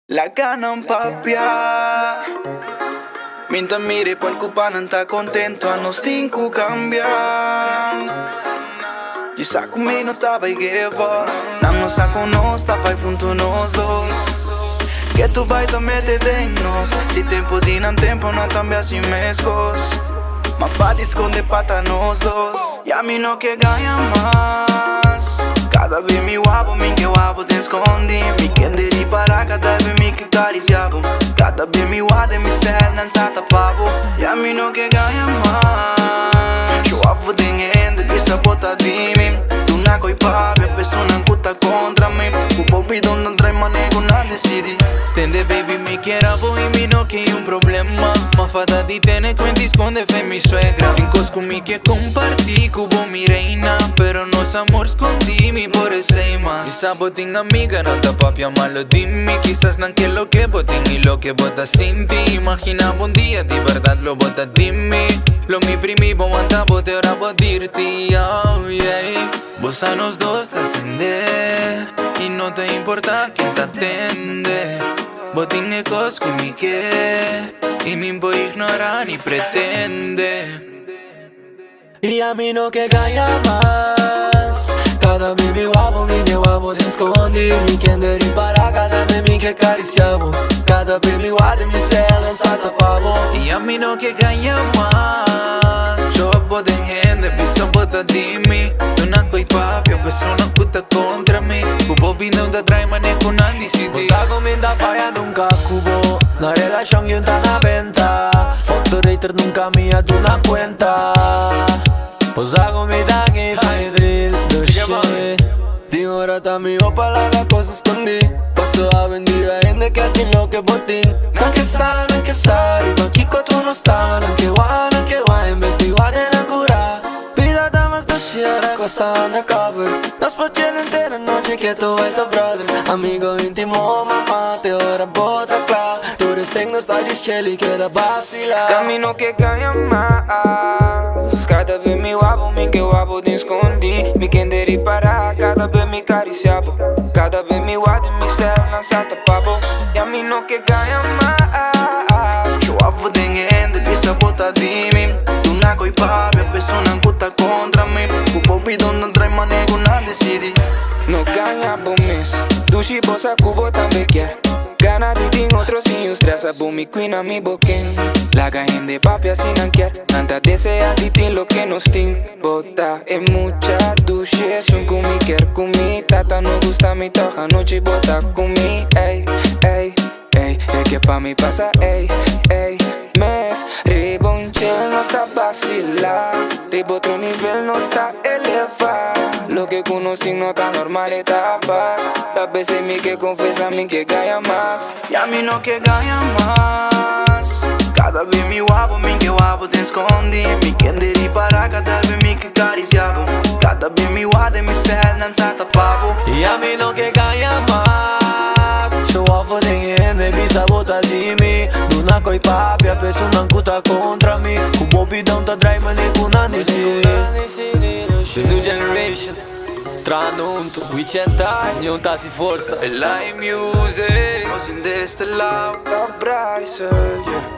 La ganang papya Minta mire pal kupanan ta contento a nos cinco cambian Yo saco mi no taba y geva Nang no saco no estaba y punto nos dos Que tu baita mete de nos Si tempo dinan tempo no cambia si mescos Ma fati esconde pata nos dos Y a mí no que gana más Cada vez mi guapo te escondi Mi kenderi para cada vez mi que cariciabo Cada vez mi guade mi cel nan sa tapavo Y a mí no que gana más Yo avo dingendo bisa bota di mi Tu na koi papi a persona kuta contra mi Kupo bidon non trai manego na decidi Tende baby mi quiera voy mi no que hay un problema Ma fata di tene cuenta esconde fe mi suegra Tincos con mi que compartí cubo mi reina Pero nos amor escondi mi por ese más Mi saboting amiga no te papia malo dimmi Quizás no que lo que botin y lo que bota sin ti Imaginaba un día de verdad lo bota dimmi Lo mi primi vamos a bote ora a dirti oh yeah Vos a nos dos te ascender Y no te importa quién te atende Botin e cos con mi que Y mi può ignorar ni pretende Y a mí no que calla más Cada vez mi guapo te escondi Mi kenderi para cada vez mi que cariciamo Cada vez mi guardi mi cel en salta pavo Y a mí no que calla más Yo abo de gente, bisa bota di mi Tu na koi papi, a persona kuta contra mi Kubo bindão da trai manejo na decidi Basta comienda falla nunca cubo Na relación yun ta na venta Factorator nunca mía tu na cuenta Basta comida que fai drill do shit Din ora ta mi opa la cosa escondi Paso a vendire gente che ti lo che botin Anche sai Ma kiko tu no sta Anche wa in vez di guardia na cura Vida damas do shit Costa undercover Nos pochela entera noche que tu és tu brother Amigo íntimo mamá Te ora bota claro Tu resting no sta di shelly queda vacila Camino que calla más Cada vez mi que guapo te escondi Mi kenderi para cada vez mi cariciabo Cada vez mi guardi mi cel lanzata pavo Y a mí no que calla más Yo avo dingendo bisa bota di mi Tu na koi papi a persona kuta contra mi Kupo bidon non trai manego na decidi No calla po mis Dushi bosa kubo tambe quer Gana di ting otro sin stressa po mi queen a mi boquen La cajen de papi así nanquear Nanta desea di ting lo que nos ting Bota es mucha dushi Son kumi quer kumi Tata no gusta mi toja noche bota kumi Ey, ey, ey Es que pa mi pasa ey, ey Mes, ribonchel no está vacila Ribo otro nivel no está elevado Lo que conocí no está normal etapa Las veces mi que confiesa mi que calla más Y a mí no que calla más Cada vez mi que guapo te escondi Mi kenderi para cada vez mi que cariciabo Cada vez mi guarde mi cel nan sa tapavo Y a mí no que calla más Yo avo dingendo bisa bota di mi Duna koi papi a persona kuta contra mi Kubo bidão ta drai manejo na decidi The new generation Tranunto, Wichita, non ta si forza Live music Così in deste lauta braise, yeah